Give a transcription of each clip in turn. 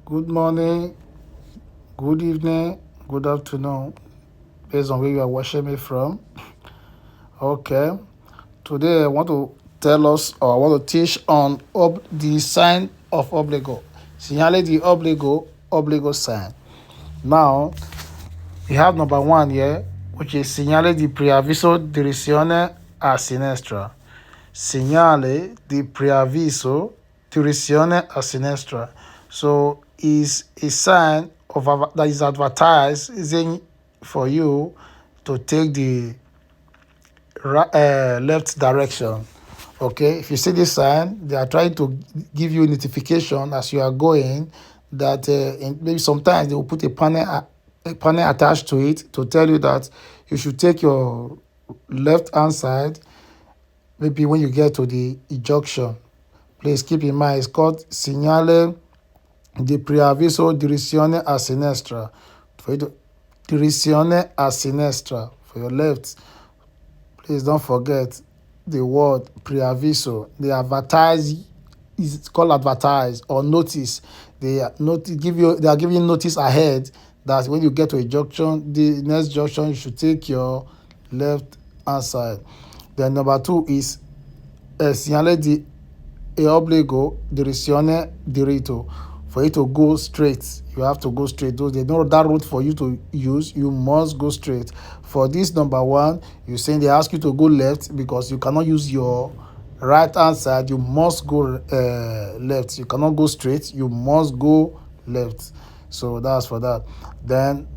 Good morning, good evening, good afternoon, based on where you are watching me from. Okay, today I want to tell us or I want to teach on the sign of obligo. Segnale di obligo sign. Now, we have number one here, which is segnale di preavviso direzione a sinistra. Segnale di preavviso direzione a sinistra. So is a sign that is advertising for you to take the left direction. Okay, if you see this sign, they are trying to give you notification as you are going that maybe sometimes they will put a panel attached to it to tell you that you should take your left hand side maybe when you get to the junction. Please keep in mind it's called segnale di preavviso direzione a sinistra. Direzione a sinistra for your left. Please don't forget the word preavviso. They advertise, it's called advertise or notice. They are giving you notice ahead that when you get to a junction, the next junction you should take your left hand side. Then number two is segnale di obbligo direzione diritto. For you to go straight, you have to go straight. Though they know that route for you to use, you must go straight. For this number one, you're saying they ask you to go left because you cannot use your right hand side. You must go left. You cannot go straight. You must go left. So that's for that. Then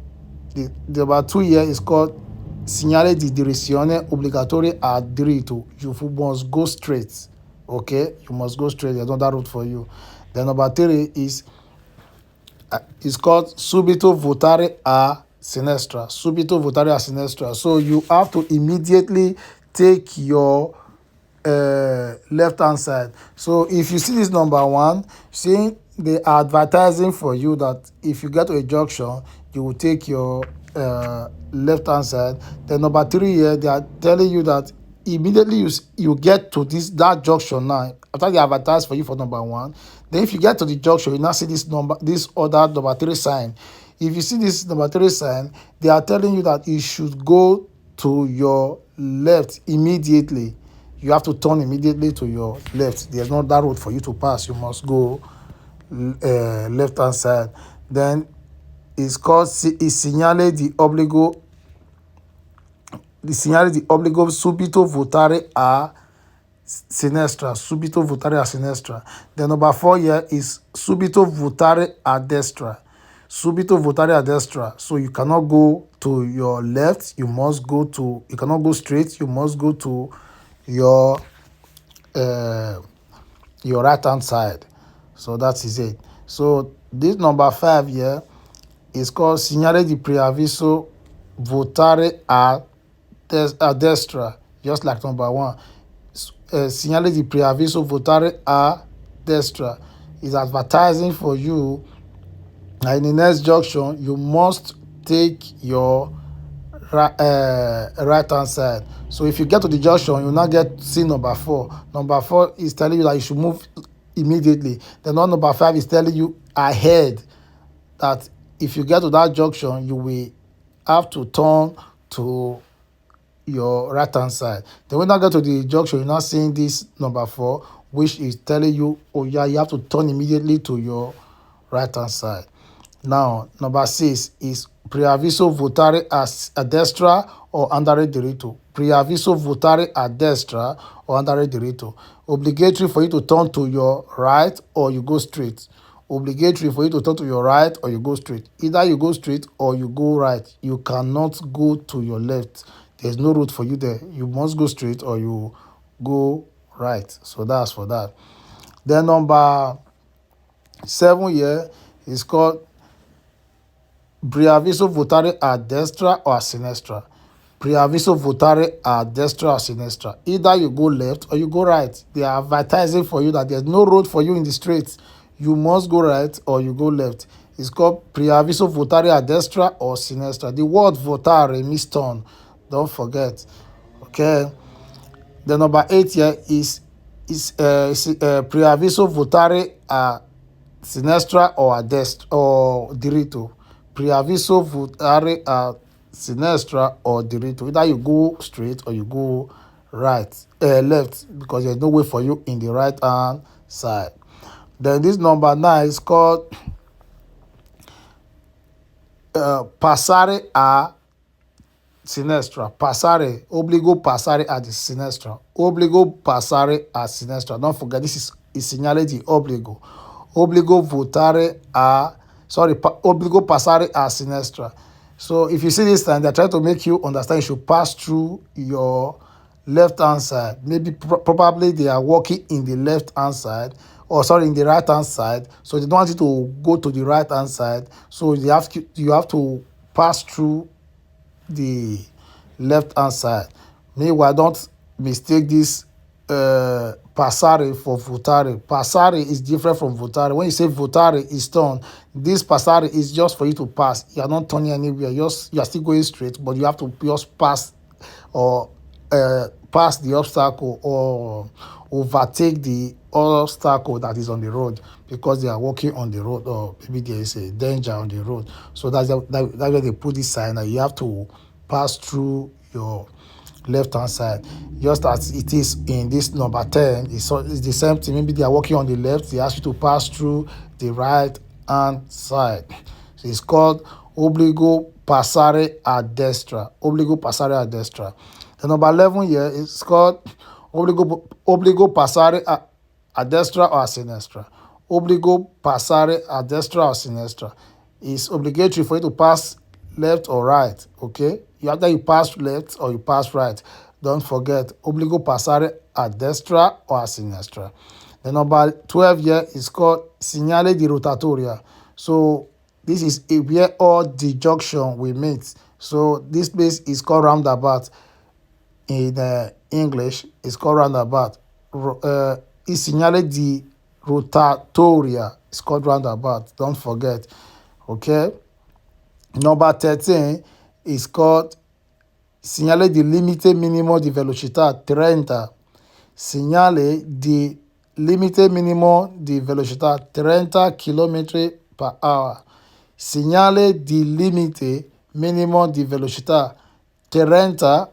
the number two here is called segnale di direzione obbligatoria a diritto. You must go straight. Okay, you must go straight. There's no that route for you. Then number three is called subito votare a sinistra. Subito votare a sinistra. So you have to immediately take your left hand side. So if you see this number one, seeing they are advertising for you that if you get to a junction, you will take your left hand side. Then number three here, they are telling you that immediately you get to that junction now. After they advertise for you for number one, then if you get to the junction, you now see this other number three sign. If you see this number three sign, they are telling you that you should go to your left immediately. You have to turn immediately to your left. There's no that road for you to pass. You must go left hand side. Then it's called segnale di obbligo. The segnale di obbligo subito votare a sinistra. Subito votare a sinistra. The number four here is subito votare a destra. Subito votare a destra. So you cannot go to your left. You cannot go straight. You must go to your right hand side. So that is it. So this number five here is called segnale di preavviso votare a destra, just like number one. Segnale di preavviso votare a destra is advertising for you. In the next junction, you must take your right hand side. So if you get to the junction, you now see number four. Number four is telling you that you should move immediately. Then number five is telling you ahead that if you get to that junction, you will have to turn to your right hand side. Then when you get to the junction, you're now seeing this number four, which is telling you, oh yeah, you have to turn immediately to your right hand side. Now, number six is preavviso votare a destra or andare diritto. Preavviso votare a destra or andare diritto. Obligatory for you to turn to your right or you go straight. Obligatory for you to turn to your right or you go straight. Either you go straight or you go right. You cannot go to your left. There's no route for you there. You must go straight or you go right. So that's for that. Then number seven here is called preavviso votare a destra or a sinistra. Preavviso votare a destra or sinistra. Either you go left or you go right. They are advertising for you that there's no road for you in the streets. You must go right or you go left. It's called preavviso votare a destra or sinistra. The word votare means turn. Don't forget. Okay. The number eight here is preavviso votare a sinistra or a destro or diritto. Preaviso votare a sinistra or diritto. Either you go straight or you go left, because there's no way for you in the right hand side. Then this number 9 is called passare a sinistra. Passare, obbligo passare a sinistra. Obbligo passare a sinistra. Don't forget, this is il segnale di obbligo. Obbligo votare a, obbligo passare a sinistra. So if you see this time, they're trying to make you understand you should pass through your left hand side. Maybe probably they are walking in the left hand side, or sorry, in the right hand side. So they don't want you to go to the right hand side. So you have to pass through the left hand side. Meanwhile, don't mistake this passare for votare. Passare is different from votare. When you say votare is turn, this passare is just for you to pass. You are not turning anywhere. You are still going straight, but you have to just pass, or pass the obstacle, or overtake the obstacle that is on the road, because they are walking on the road, or maybe there is a danger on the road. So that's where they put this sign that you have to pass through your left hand side, just as it is in this number 10. It's the same thing. Maybe they are walking on the left, they ask you to pass through the right hand side. So it's called obbligo passare a destra. Obbligo passare a destra. The number 11 here is called obbligo passare a destra or a sinistra. Obbligo passare a destra or sinistra. It's obligatory for you to pass left or right. Okay, either you pass left or you pass right. Don't forget, obbligo passare a destra or a sinistra. The number 12 here is called segnale di rotatoria. So this is where all the junction will meet. So this place is called roundabout. In English, it's called roundabout. Il segnale di rotatoria is called roundabout. Don't forget. Okay. Number 13 is called segnale di limite minimo di velocità 30. Segnale di limite minimo di velocità 30 km per hour. Segnale di limite minimo di velocità 30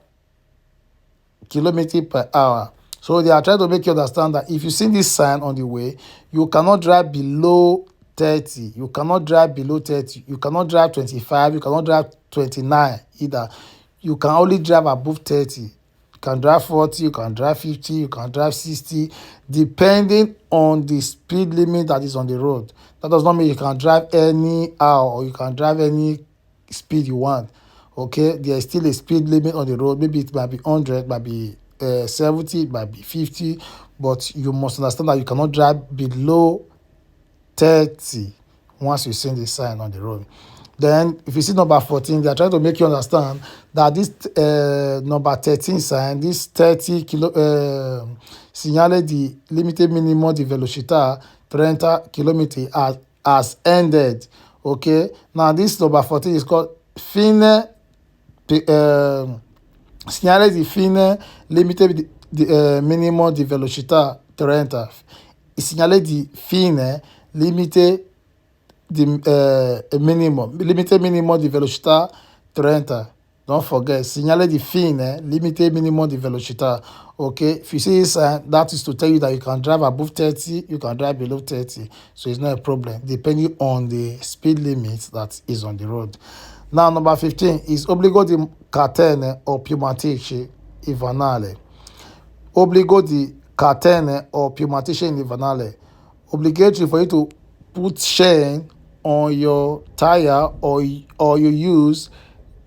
km per hour. So they are trying to make you understand that if you see this sign on the way, you cannot drive below 30. You cannot drive below 30. You cannot drive 25. You cannot drive 29 either. You can only drive above 30. You can drive 40. You can drive 50. You can drive 60, depending on the speed limit that is on the road. That does not mean you can drive anyhow, or you can drive any speed you want. Okay, there is still a speed limit on the road. Maybe it might be 100, might be 70, it might be 50, but you must understand that you cannot drive below 30 once you see the sign on the road. Then if you see number 14, they are trying to make you understand that this number 13 sign, this 30 segnale di limite minimo di velocità 30 km has ended. Okay, now this number 14 is called fine segnale di fine limite minimo di velocità 30. Il segnale di fine limite di limite minimo di velocità 30. Don't forget, segnale di fine limite minimo di velocità. Okay, if you see this, that is to tell you that you can drive above 30, you can drive below 30. So it's not a problem, depending on the speed limit that is on the road. Now, number 15 is obbligo di catene o pneumatici invernale. Obbligo di catene or pneumatici invernale. Obligatory for you to put chain on your tire, or you use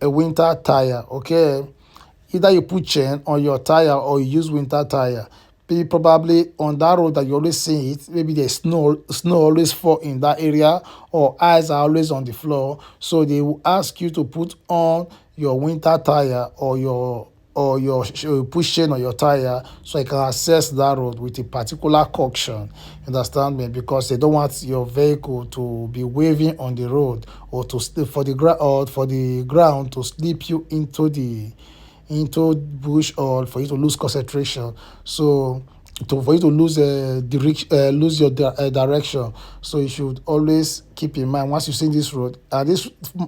a winter tire. Okay, either you put chain on your tire or you use winter tire. Probably on that road that you always see it, maybe there's snow always fall in that area, or ice are always on the floor. So they will ask you to put on your winter tire, or your push chain on your tire, so you can access that road with a particular caution. Understand me? Because they don't want your vehicle to be waving on the road, or to slip for the ground to slip you into bush, or for you to lose concentration. So for you to lose lose your direction. So you should always keep in mind once you see this road.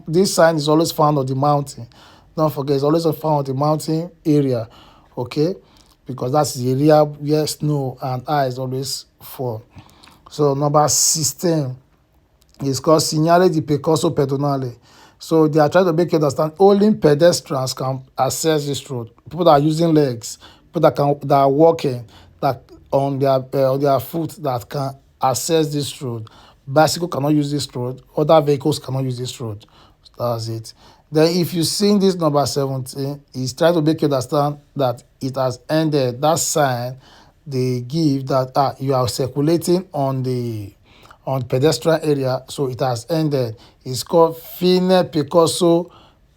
This sign is always found on the mountain. Don't forget, it's always found on the mountain area, okay? Because that's the area where snow and ice always fall. So number 16 is called Segnale di Percorso Pedonale. So they are trying to make you understand only pedestrians can access this road. People that are using legs, people that are walking, that on their foot that can access this road. Bicycle cannot use this road. Other vehicles cannot use this road. That's it. Then if you see this number 17, it's trying to make you understand that it has ended. That sign they give that you are circulating on pedestrian area, so it has ended. It's called Fine Percorso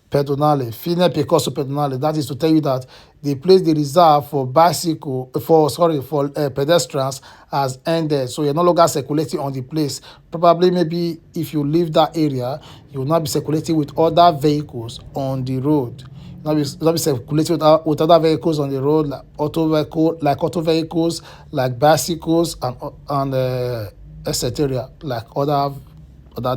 Pedonale. Fine Percorso Pedonale. That is to tell you that the place they reserve for pedestrians has ended. So you're no longer circulating on the place. Probably maybe if you leave that area, you will not be circulating with other vehicles on the road. Not be circulating with other vehicles on the road, like auto vehicles, like bicycles and etc. Like other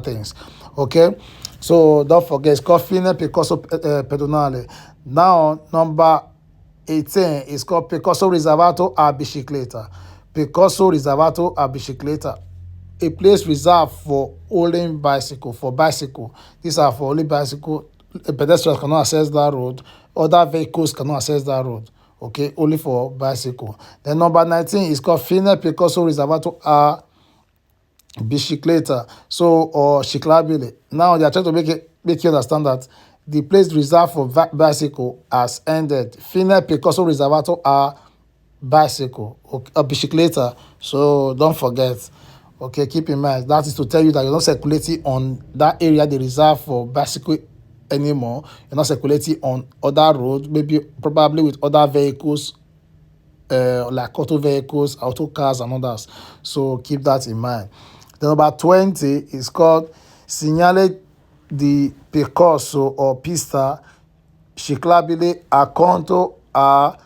things. Okay, so don't forget it's called Fine Percorso Pedonale. Now number 18 is called Percorso Riservato a Bicicletta. Percorso Riservato a Bicicletta, a place reserved for only bicycle. These are for only bicycle. Pedestrians cannot access that road. Other vehicles cannot access that road. Okay, only for bicycle. Then number 19 is called Fine Percorso Riservato a Bicicletta. So or ciclabile. Now they are trying to make you understand that the place reserved for bicycle has ended. Fine Percorso Riservato a bicycle, okay, a bicicletta. So don't forget. Okay, keep in mind that is to tell you that you're not circulating on that area they reserve for bicycle anymore. You're not circulating on other roads, maybe probably with other vehicles, like auto vehicles, auto cars, and others. So keep that in mind. The number 20 is called Segnale di Percorso or Pista Ciclabile accanto a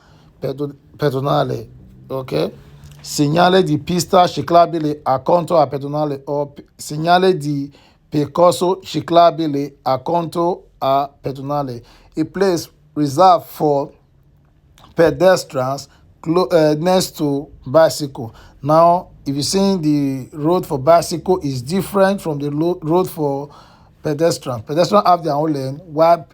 pedonale. Okay? Segnale di pista ciclabile accanto a pedonale or segnale di percorso ciclabile accanto a pedonale. A place reserved for pedestrians next to bicycle. Now, if you see the road for bicycle is different from the road for pedestrians. Pedestrians have their own lane, while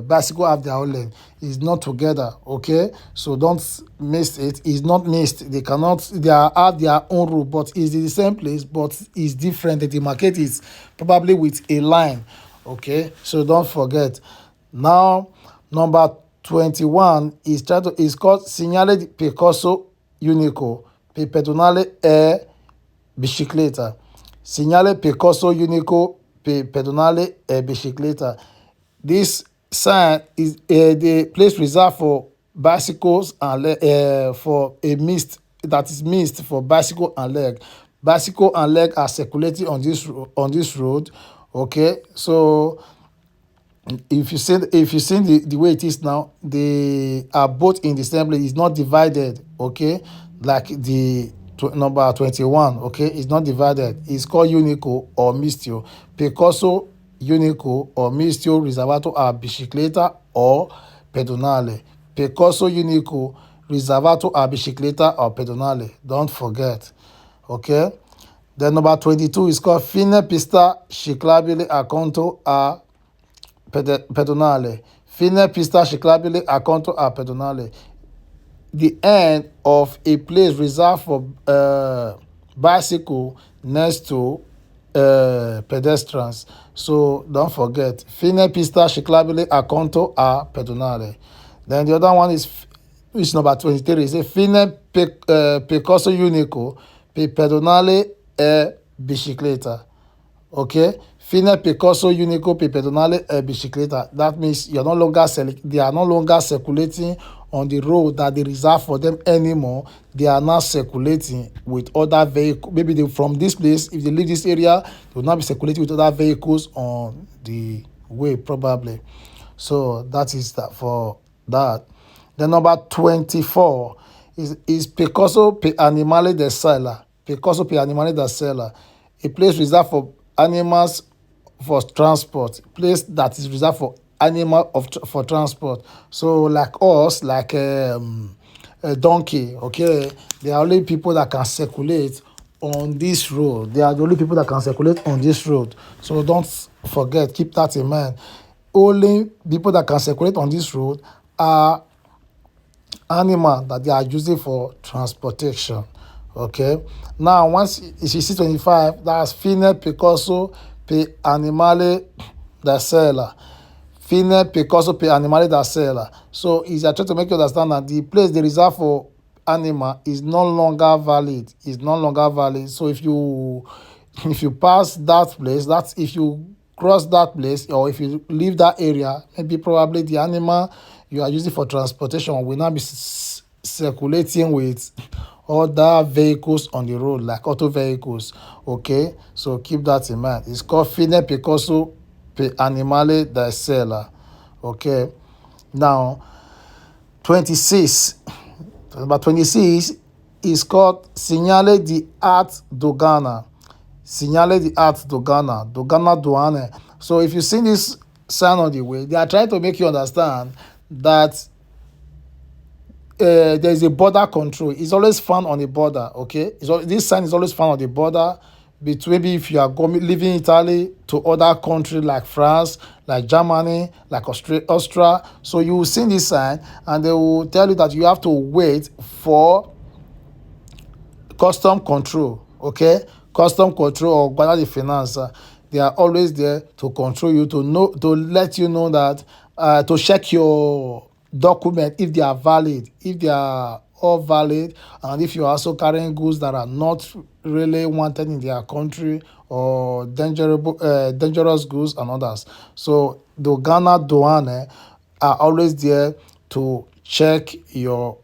bicycle have their own lane. It's not together, okay? So don't miss it. It's not missed. They cannot. Have their own route, but it's the same place, but it's different. They demarcate it probably with a line, okay? So don't forget. Now, number 21 is called Segnale di Percorso Unico per pedonale e bicicletta. Segnale Percorso Unico per pedonale e bicicletta. This sign is the place reserved for bicycles and for a mist for bicycle and leg. Bicycle and leg are circulating on this road. Okay, so if you see the way it is now, they are both in the same place. It's not divided. Okay, like the number 21. Okay, it's not divided. It's called Unico or Mistio. Percorso Unico or Mistio Riservato a Bicicletta or Pedonale. Percorso Unico Riservato a Bicicletta or Pedonale. Don't forget. Okay. Then number 22 is called Fine Pista Ciclabile accanto a pedonale. Fine pista ciclabile accanto a pedonale. The end of a place reserved for bicycle next to pedestrians. So don't forget. Fine pista ciclabile accanto a pedonale. Then the other one is which number 23 is a fine percorso unico per pedonale e bicicletta. Okay, Fine Percorso Unico per pedonale e bicicletta. That means they are no longer circulating on the road that they reserve for them anymore. They are now circulating with other vehicles. Maybe from this place, if they leave this area, they will not be circulating with other vehicles on the way probably. So that is that for that. The number 24 is Picasso per animale da sella. Picasso per animale da sella. A place reserved for animals for transport. Place that is reserved for for transport. So like us, like a donkey, okay, they are only people that can circulate on this road. They are the only people that can circulate on this road. So don't forget, keep that in mind. Only people that can circulate on this road are animal that they are using for transportation. Okay. Now, once you see 25, that's fine Picasso per animale da sella. Fine Picasso per animale da sella. So, is trying to make you understand that the place they reserve for animal is no longer valid. Is no longer valid. So, if you pass that place, that's if you cross that place or if you leave that area, maybe probably the animal you are using for transportation will not be circulating with other vehicles on the road like auto vehicles. Okay, so keep that in mind. It's called fine Picasso per animale da sella. Okay, now 26. Number 26 is called segnale di art dogana. Signale di art dogana, dogana douane. So if you see this sign on the way, they are trying to make you understand that there is a border control. It's always found on the border. Okay, this sign is always found on the border between maybe if you are going leaving Italy to other countries like France, like Germany, like Austria. So you will see this sign, and they will tell you that you have to wait for custom control. Okay, custom control or Guardia di Finanza, they are always there to control you, to let you know that to check your document if they are valid, if they are all valid, and if you are also carrying goods that are not really wanted in their country or dangerous goods and others. So the Ghana Douane are always there to check your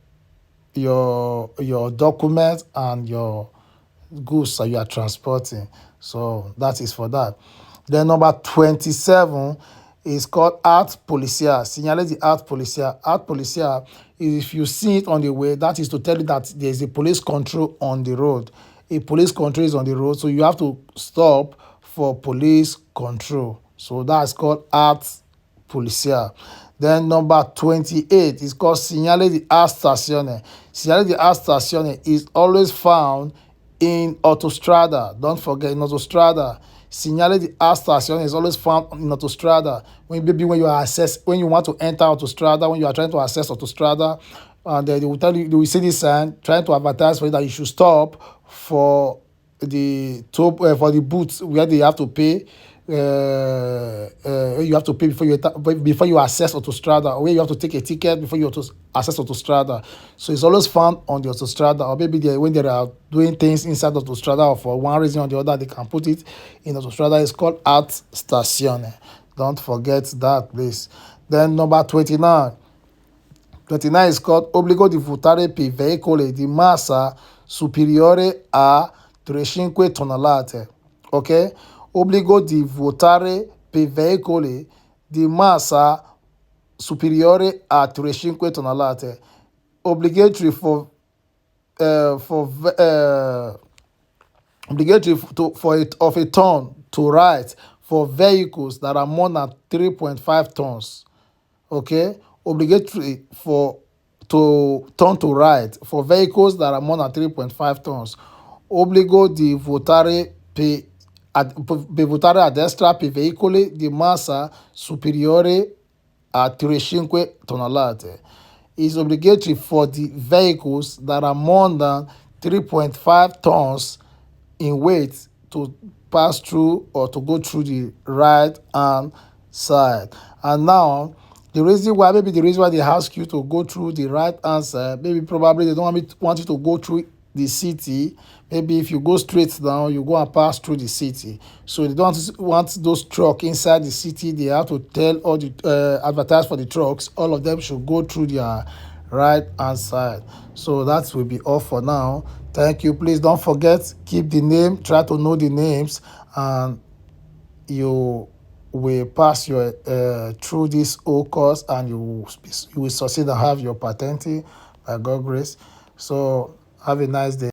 documents and your goods that you are transporting. So that is for that. Then number 27 is called art policia. Signale the art policia. Art policia is if you see it on the way, that is to tell you that there is a police control on the road. A police control is on the road, so you have to stop for police control. So that's called art policia. Then number 28 is called segnale di art stazione. Segnale di art stazione is always found in autostrada. Don't forget, in autostrada. Segnale di art stazione is always found in autostrada. When you want to enter autostrada, when you are trying to access autostrada, and they will tell you, you will see this sign trying to advertise for you that you should stop for for the booths where they have to pay. You have to pay before you access autostrada, or where you have to take a ticket before you access autostrada. So it's always found on the autostrada, or maybe when they are doing things inside autostrada, or for one reason or the other, they can put it in autostrada. It's called art stazione. Don't forget that, please. Then number 29. 29 is called obbligo di votare per veicoli di massa superiore a 3,5 tonnellate. Okay? Obbligo di votare per veicoli di massa superiore a 3,5 tonnellate. Obligatory of a ton to ride for vehicles that are more than 3.5 tons. Okay, obligatory for to turn to ride for vehicles that are more than 3.5 tons. Obbligo di votare per votare a destra per veicoli di massa superiore a 3,5 tonnellate. Is obligatory for the vehicles that are more than 3.5 tons in weight to pass through or to go through the right hand side. And now, the reason why they ask you to go through the right hand side, maybe probably they don't want you to go through the city. Maybe if you go straight down, you go and pass through the city. So they don't want those trucks inside the city. They have to tell all the advertise for the trucks. All of them should go through their right hand side. So that will be all for now. Thank you. Please don't forget, keep the name, try to know the names, and you will pass your through this whole course, and you will succeed and have your patente by God grace. So have a nice day.